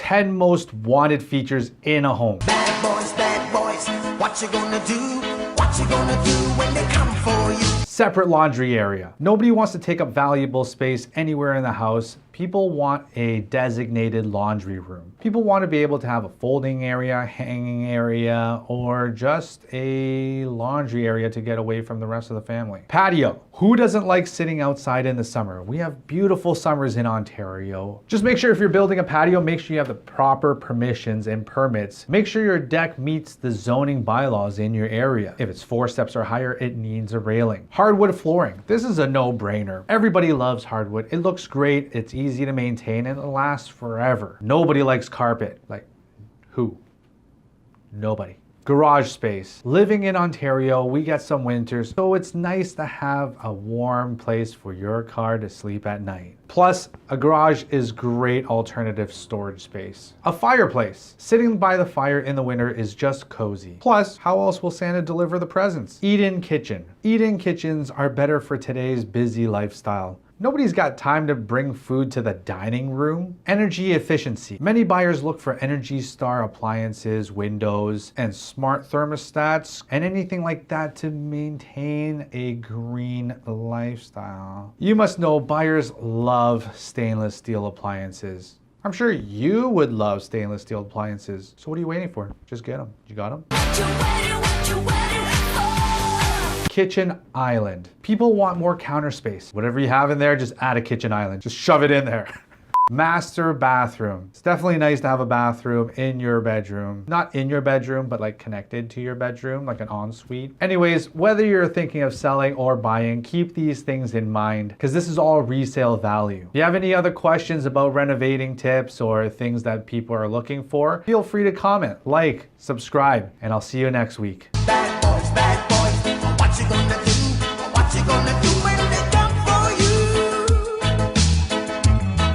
10 most wanted features in a home. Bad boys, what you gonna do? What you gonna do when they come for you? Separate laundry area. Nobody wants to take up valuable space anywhere in the house. People want a designated laundry room. People want to be able to have a folding area, hanging area, or just a laundry area to get away from the rest of the family. Patio. Who doesn't like sitting outside in the summer? We have beautiful summers in Ontario. Just make sure if you're building a patio, make sure you have the proper permissions and permits. Make sure your deck meets the zoning bylaws in your area. If it's 4 steps or higher, it needs a railing. Hardwood flooring. This is a no-brainer. Everybody loves hardwood. It looks great, it's easy to maintain, and it lasts forever. Nobody likes carpet. Like, who? Nobody. Garage space. Living in Ontario, we get some winters, so it's nice to have a warm place for your car to sleep at night. Plus, a garage is great alternative storage space. A fireplace. Sitting by the fire in the winter is just cozy. Plus, how else will Santa deliver the presents? Eatin Kitchen. Eatin Kitchens are better for today's busy lifestyle. Nobody's got time to bring food to the dining room. Energy efficiency. Many buyers look for Energy Star appliances, windows, and smart thermostats, and anything like that to maintain a green lifestyle. You must know buyers love stainless steel appliances. I'm sure you would love stainless steel appliances. So what are you waiting for? Just get them. You got them? Kitchen island. People want more counter space. Whatever you have in there, just add a kitchen island. Just shove it in there. Master bathroom. It's definitely nice to have a bathroom in your bedroom. Not in your bedroom, but like connected to your bedroom, like an ensuite. Anyways, whether you're thinking of selling or buying, keep these things in mind because this is all resale value. If you have any other questions about renovating tips or things that people are looking for, feel free to comment, like, subscribe, and I'll see you next week.